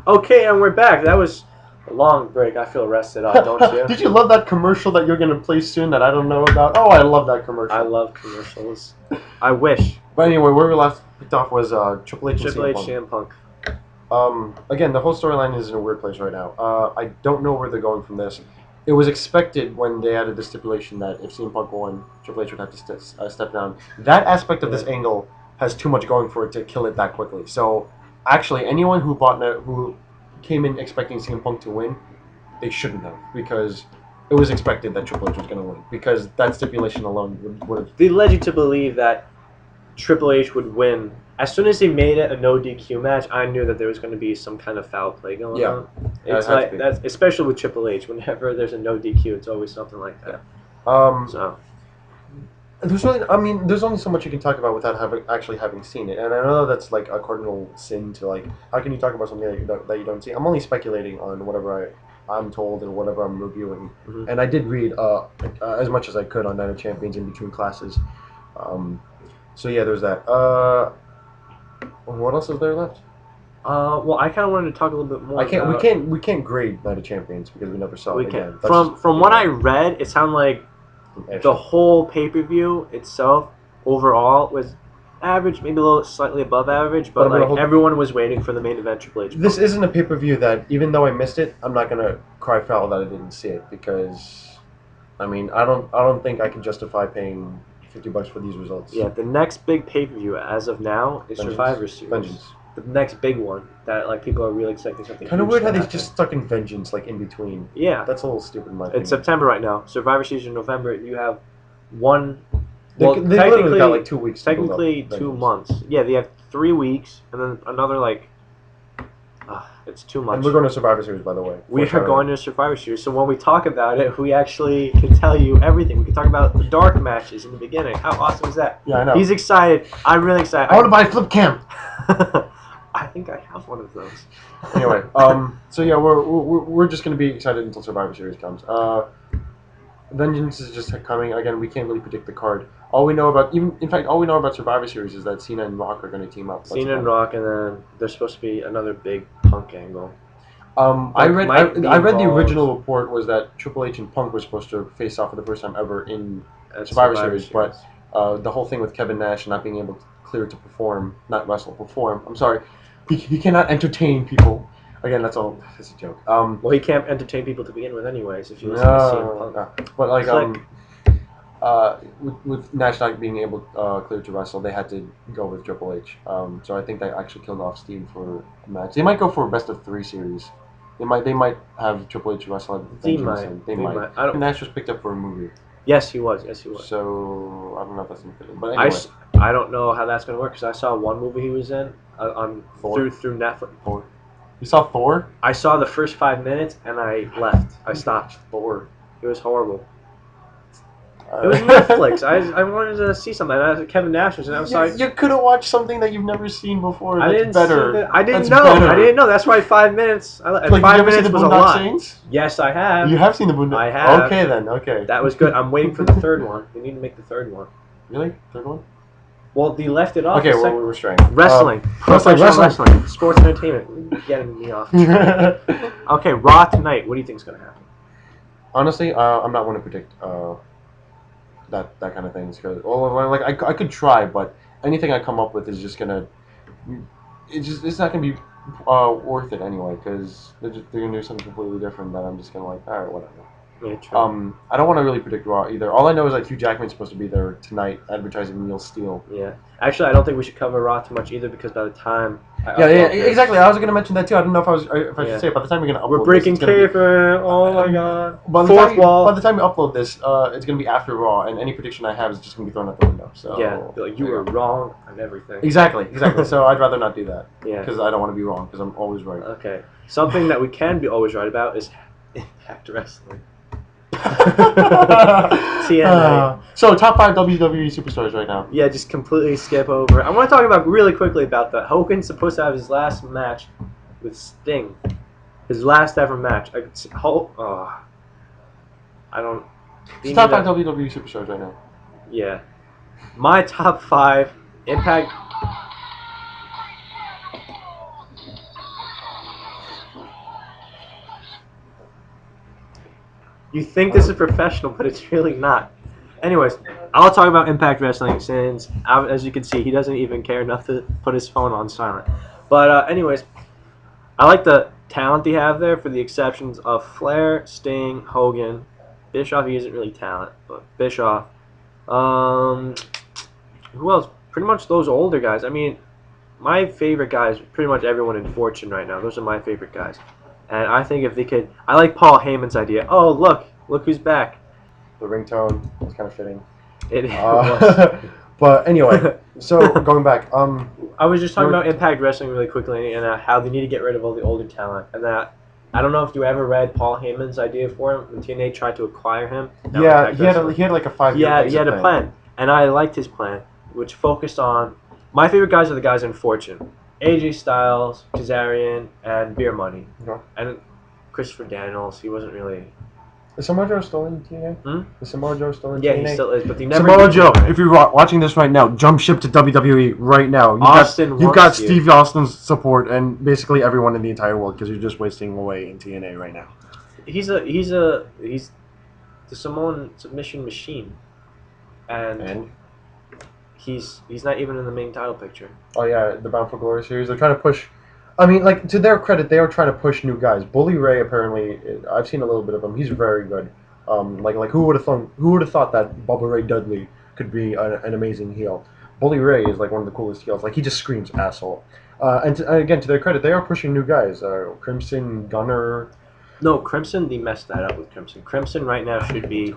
Okay, and we're back. That was a long break. I feel rested up, don't you? Did you love that commercial that you're going to play soon that I don't know about? Oh, I love that commercial. I love commercials. I wish. But anyway, where we last picked off was Triple H and Triple H, CM Punk. CM Punk. Again, the whole storyline is in a weird place right now. I don't know where they're going from this. It was expected when they added the stipulation that if CM Punk won, Triple H would have to step down. That aspect of this angle has too much going for it to kill it that quickly. So, actually, anyone who came in expecting CM Punk to win, they shouldn't have, because it was expected that Triple H was going to win, because that stipulation alone would have... They led you to believe that Triple H would win. As soon as they made it a no DQ match, I knew that there was going to be some kind of foul play going on. It's like that's especially with Triple H. Whenever there's a no DQ, it's always something like that. So there's only so much you can talk about without actually having seen it, and I know that's like a cardinal sin to like. How can you talk about something that you don't see? I'm only speculating on whatever I'm told and whatever I'm reviewing, and I did read as much as I could on Night of Champions in between classes. So yeah, there's that. What else is there left? Well, I kind of wanted to talk a little bit more. We can't grade Night of Champions because we never saw it again. From what I read, it sounded like the whole pay-per-view itself overall was average, maybe a little slightly above average, but like everyone was waiting for the main event Triple H. This isn't a pay-per-view that, even though I missed it, I'm not gonna cry foul that I didn't see it, because I don't think I can justify paying $50 for these results. Yeah, the next big pay-per-view as of now is Survivor Series. Vengeance. The next big one that like people are really expecting something. Kind of weird how they just stuck in Vengeance like in between. Yeah, that's a little stupid in my opinion. It's September right now. Survivor Series in November. You have one. They literally got like 2 weeks. Technically 2 months. Yeah, they have 3 weeks and then another like. It's too much. And we're going to Survivor Series, by the way. We are going to Survivor Series, so when we talk about it, we actually can tell you everything. We can talk about the dark matches in the beginning. How awesome is that? Yeah, I know. He's excited. I'm really excited. I want to buy a flip cam. I think I have one of those. Anyway, so yeah, we're just going to be excited until Survivor Series comes. Vengeance is just coming. Again, we can't really predict the card. All we know about Survivor Series is that Cena and Rock are going to team up. Cena and Rock, and then there's supposed to be another big Punk angle. I read the original report was that Triple H and Punk were supposed to face off for the first time ever in Survivor Series, but the whole thing with Kevin Nash not being able to clear to perform, not wrestle, perform. I'm sorry, he cannot entertain people. Again, that's all. That's a joke. Well, he can't entertain people to begin with, anyways. If you listen to CM Punk. But like with Nash not being able clear to wrestle, they had to go with Triple H. So I think they actually killed off steam for a match. They might go for a best of 3 series. They might have Triple H wrestle at Vengeance. They might. Nash was picked up for a movie. Yes, he was. So I don't know if that's gonna. But anyway. I don't know how that's gonna work because I saw one movie he was in on through Netflix. Thor. You saw Thor? I saw the first 5 minutes and I left. I stopped. Thor. It was horrible. It was Netflix. I wanted to see something. Kevin Nash was, and I was like, you could have watched something that you've never seen before. That's I didn't better. I didn't know. That's why 5 minutes. Like, 5 minutes was a lot. Saints? Yes, I have. You have seen the Boondock? I have. Okay then. Okay. That was good. I'm waiting for the third one. We need to make the third one. Really? Third one? Well, they left it off. Okay, well, we were straying. Wrestling. Wrestling. Sports entertainment. Getting me off. Okay, Raw tonight. What do you think is going to happen? Honestly, I'm not one to predict that kind of things. Like I could try, but anything I come up with is just gonna. It's not gonna be worth it anyway, because they're gonna do something completely different that I'm just gonna like, all right, whatever. Yeah, true. I don't want to really predict Raw either. All I know is that Hugh Jackman's supposed to be there tonight advertising Neil Steele. Yeah. Actually, I don't think we should cover Raw too much either, because by the time exactly. I was going to mention that too. I don't know if I should say it. By the time we're going to upload we're breaking kayfabe. Oh my god. By the time we upload this, it's going to be after Raw, and any prediction I have is just going to be thrown out the window. So yeah, like you were wrong on everything. Exactly. So I'd rather not do that. Yeah. Because I don't want to be wrong, because I'm always right. Okay. Something that we can be always right about is Impact Wrestling. TNA. So top 5 WWE superstars right now. Yeah, just completely skip over. I want to talk about really quickly about that. Hogan's supposed to have his last match with Sting. His last ever match. I don't. Top 5 WWE superstars right now. Yeah. My top 5 Impact. You think this is professional, but it's really not. Anyways, I'll talk about Impact Wrestling since, as you can see, he doesn't even care enough to put his phone on silent. But anyways, I like the talent they have there, for the exceptions of Flair, Sting, Hogan, Bischoff. He isn't really talent, but Bischoff. Who else? Pretty much those older guys. I mean, my favorite guys, pretty much everyone in Fortune right now. Those are my favorite guys. And I think if they could, I like Paul Heyman's idea. Oh, look who's back. The ringtone was kind of fitting. It was. But anyway, so going back, I was just talking about Impact Wrestling really quickly and how they need to get rid of all the older talent, and that I don't know if you ever read Paul Heyman's idea for him when TNA tried to acquire him. Yeah, he had like a 5-year plan. Yeah, he had a plan, and I liked his plan, which focused on my favorite guys are the guys in Fortune: AJ Styles, Kazarian, and Beer Money, and Christopher Daniels. He wasn't really. Is Samoa Joe still in TNA? Is Samoa Joe still in TNA? Yeah, he still is, but they never. Samoa Joe, if you're watching this right now, jump ship to WWE right now. You've got Steve Austin's support and basically everyone in the entire world because you're just wasting away in TNA right now. He's the Samoan submission machine, and he's not even in the main title picture. Oh yeah, the Bound for Glory series. They're trying to push. I mean, like, to their credit, they are trying to push new guys. Bully Ray, apparently, I've seen a little bit of him. He's very good. Like who would have thought that Bubba Ray Dudley could be an amazing heel? Bully Ray is like one of the coolest heels. Like, he just screams asshole. And again, to their credit, they are pushing new guys. Crimson, Gunner. No, Crimson. They messed that up with Crimson. Crimson right now should be.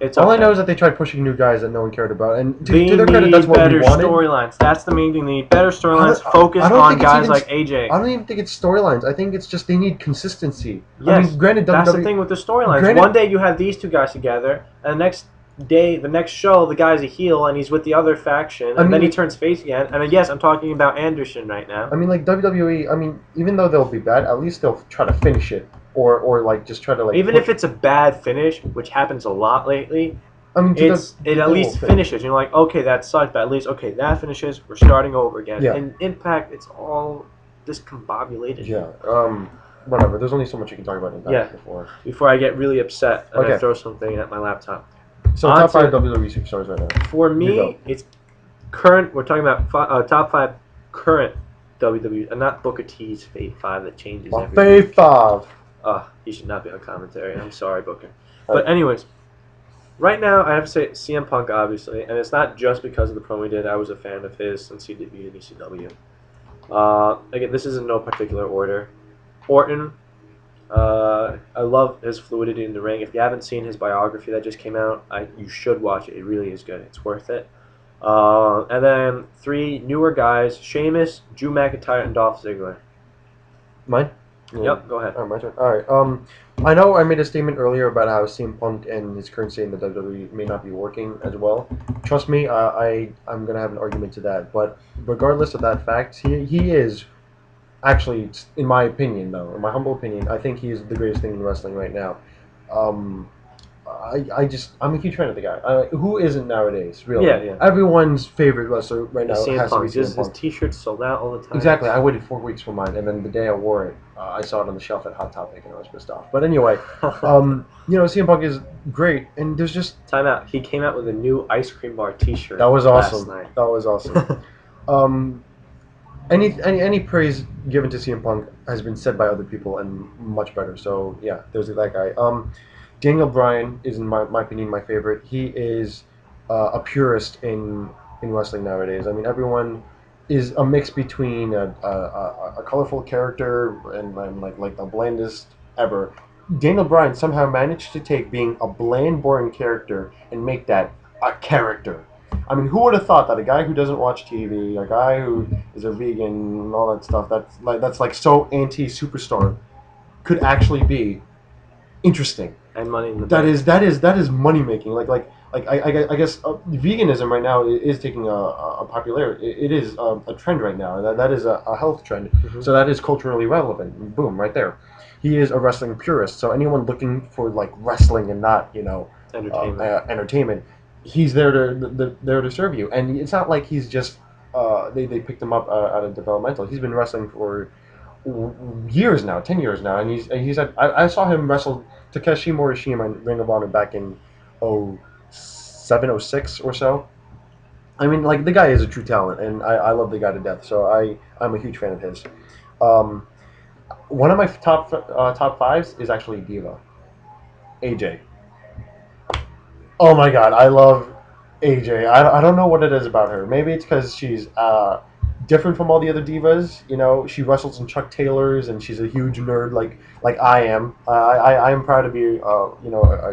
It's all I know is that they tried pushing new guys that no one cared about, and to their credit, that's what we wanted. Better storylines. That's the main thing. They need better storylines. Focus on guys like AJ. I don't even think it's storylines. I think it's just they need consistency. Yes, I mean, granted, that's the thing with the storylines. One day you have these two guys together, and the next show, the guy's a heel and he's with the other faction, and then he turns face again. And yes, I'm talking about Anderson right now. I mean, like WWE. I mean, even though they'll be bad, at least they'll try to finish it, or like just try to like. Even if it's a bad finish, which happens a lot lately. I mean, it at least finishes. You're like, okay, that sucked, but at least, okay, that finishes. We're starting over again. Yeah. In Impact, it's all discombobulated. Yeah. Whatever. There's only so much you can talk about Impact before I get really upset and I throw something at my laptop. So top 5 WWE superstars right now. For me, it's current. We're talking about top 5 current WWE, and not Booker T's Fave 5 that changes every week. Fave 5. He should not be on commentary. I'm sorry, Booker. But anyways. Right now, I have to say CM Punk, obviously, and it's not just because of the promo he did. I was a fan of his since he debuted in ECW. Again, this is in no particular order. Orton, I love his fluidity in the ring. If you haven't seen his biography that just came out, you should watch it. It really is good. It's worth it. And then 3 newer guys, Sheamus, Drew McIntyre, and Dolph Ziggler. Mine? Yep, go ahead. My turn. All right. I know I made a statement earlier about how CM Punk and his current state in the WWE may not be working as well. Trust me, I'm going to have an argument to that. But regardless of that fact, he is actually, in my opinion, though, in my humble opinion, I think he is the greatest thing in wrestling right now. I'm a huge fan of the guy. Who isn't nowadays, really? Yeah. Everyone's favorite wrestler right now has to be CM Punk. His t-shirts sold out all the time. Exactly. I waited 4 weeks for mine, and then the day I wore it, I saw it on the shelf at Hot Topic, and I was pissed off. But anyway, CM Punk is great, and there's just... Time out. He came out with a new ice cream bar t-shirt. That was awesome. That was awesome. Any praise given to CM Punk has been said by other people, and much better. So, yeah, there's that guy. Daniel Bryan is, in my opinion, my favorite. He is a purist in wrestling nowadays. I mean, everyone is a mix between a colorful character and like the blandest ever. Daniel Bryan somehow managed to take being a bland, boring character and make that a character. I mean, who would have thought that a guy who doesn't watch TV, a guy who is a vegan and all that stuff, that's like so anti-superstar, could actually be interesting. And money in the bank. That is money making. I guess veganism right now is taking a popularity. It is a trend right now. That is a health trend. Mm-hmm. So that is culturally relevant. Boom, right there. He is a wrestling purist. So anyone looking for like wrestling and not entertainment, he's there to serve you. And it's not like he's just they picked him up out of developmental. He's been wrestling for years now, 10 years now, and he's had, I saw him wrestle Takeshi Morishima in Ring of Honor back in 07, 06 or so. I mean, like, the guy is a true talent, and I love the guy to death. So I'm a huge fan of his. Um, One of my top fives is actually Diva, AJ. Oh my God, I love AJ. I don't know what it is about her. Maybe it's because she's different from all the other divas. You know, she wrestles in Chuck Taylors, and she's a huge nerd like I am. I am proud to be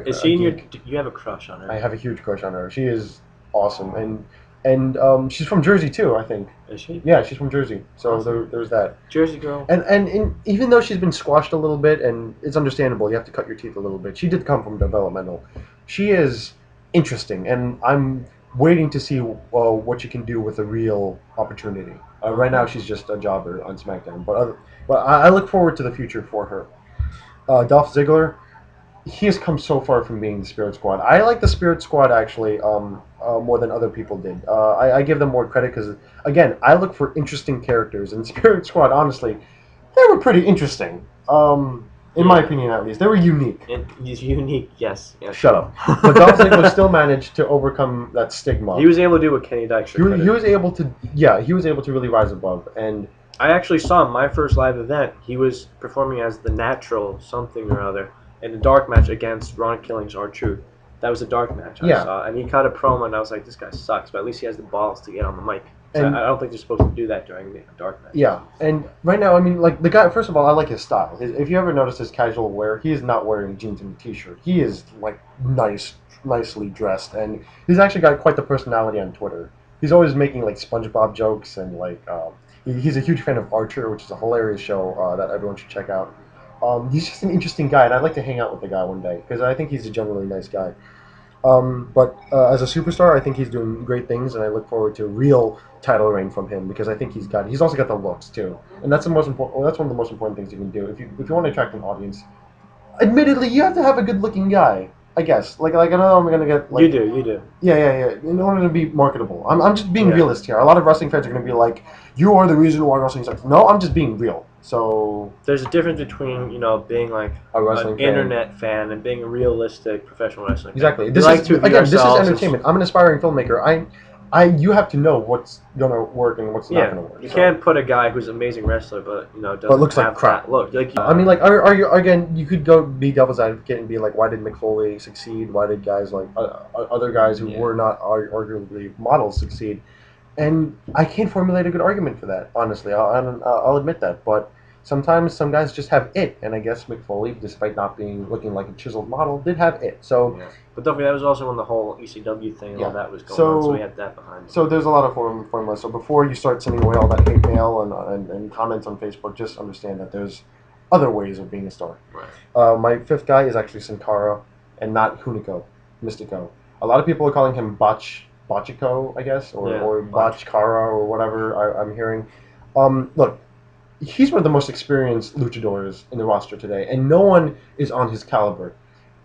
Is she in your? You have a crush on her? I have a huge crush on her. She is awesome, and she's from Jersey too, I think. Is she? Yeah, she's from Jersey. So awesome. there's that. Jersey girl. And even though she's been squashed a little bit, and it's understandable, you have to cut your teeth a little bit. She did come from developmental. She is interesting, and I'm waiting to see what she can do with a real opportunity. Right now, she's just a jobber on SmackDown, but I look forward to the future for her. Dolph Ziggler, he has come so far from being the Spirit Squad. I like the Spirit Squad actually more than other people did. I give them more credit because, again, I look for interesting characters, and Spirit Squad, honestly, they were pretty interesting. In my opinion, at least, they were unique. Unique, yes. Shut up. But Dolph Ziggler still managed to overcome that stigma. He was able to do what Kenny Dykstra he was able to, yeah, he was able to really rise above. And I actually saw him, my first live event. He was performing as the Natural something or other in a dark match against Ron Killing's R-Truth. That was a dark match I saw. And he cut a promo, and I was like, this guy sucks, but at least he has the balls to get on the mic. So I don't think you're supposed to do that during a dark match. Yeah, and right now, I mean, like, the guy, first of all, I like his style. If you ever notice his casual wear, he is not wearing jeans and a t-shirt. He is, like, nicely dressed, and he's actually got quite the personality on Twitter. He's always making, like, SpongeBob jokes, and, like, he's a huge fan of Archer, which is a hilarious show that everyone should check out. He's just an interesting guy, and I'd like to hang out with the guy one day, because I think he's a genuinely nice guy. But as a superstar, I think he's doing great things, and I look forward to a real title reign from him because I think he's also got the looks too, and that's the most important. Well, that's one of the most important things you can do if you want to attract an audience. Admittedly, you have to have a good-looking guy, I guess. Like I know I'm gonna get. Like, you do. Yeah. In order to be marketable, I'm just being realist here. A lot of wrestling fans are gonna be like, "You are the reason why wrestling sucks." No, I'm just being real. So there's a difference between being like an internet fan and being a realistic professional wrestling. Exactly. Fan. This is entertainment. I'm an aspiring filmmaker. You have to know what's gonna work and what's not gonna work. You can't put a guy who's an amazing wrestler, but doesn't looks have like crap. That look. Like, I mean, like, are you again? You could go be devil's advocate and be like, why did Mick Foley succeed? Why did guys like other guys who were not arguably models succeed? And I can't formulate a good argument for that. Honestly, I'll admit that. But sometimes some guys just have it, and I guess Mick Foley, despite not looking like a chiseled model, did have it. So, but definitely that was also when the whole ECW thing and all that was going on. So we had that behind it. So there's a lot of formula. So before you start sending away all that hate mail and comments on Facebook, just understand that there's other ways of being a star. Right. My fifth guy is actually Sin Cara, and not Hunico, Mystico. A lot of people are calling him Botchico, I guess, or Botchkara or whatever I'm hearing. Look. He's one of the most experienced luchadors in the roster today, and no one is on his caliber.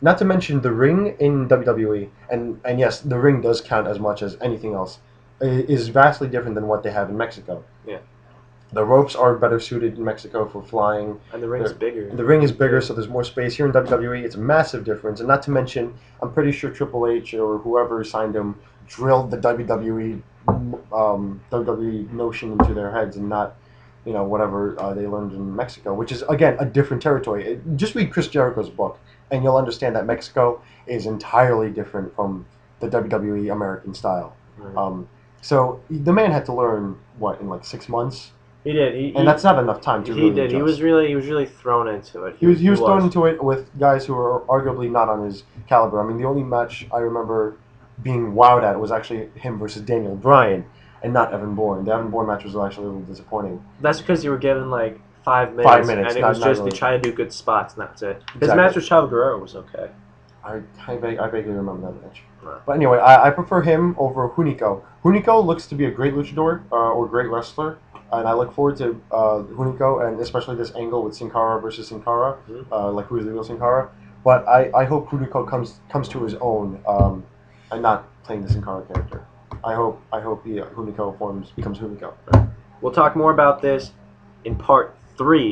Not to mention the ring in WWE, and yes, the ring does count as much as anything else, is vastly different than what they have in Mexico. Yeah. The ropes are better suited in Mexico for flying. And the ring is bigger. The ring is bigger, so there's more space. Here in WWE, it's a massive difference. And not to mention, I'm pretty sure Triple H or whoever signed him drilled the WWE notion into their heads and not whatever they learned in Mexico, which is, again, a different territory. Just read Chris Jericho's book, and you'll understand that Mexico is entirely different from the WWE American style. Right. So the man had to learn, in like 6 months? He did. And that's not enough time to really adjust. He was really thrown into it. He was thrown into it with guys who were arguably not on his caliber. I mean, the only match I remember being wowed at was actually him versus Daniel Bryan, and not Evan Bourne. The Evan Bourne match was actually a little disappointing. That's because you were given like 5 minutes. 5 minutes, and it was just really. They try to do good spots, and that's it. His match with Chavo Guerrero was okay. I vaguely remember that match. Right. But anyway, I prefer him over Hunico. Hunico looks to be a great luchador or great wrestler, and I look forward to Hunico, and especially this angle with Sin Cara versus Sin Cara, like who is the real Sin Cara. But I hope Hunico comes to his own, and not playing the Sin Cara character. I hope Hunico becomes Hunico. We'll talk more about this in part 3.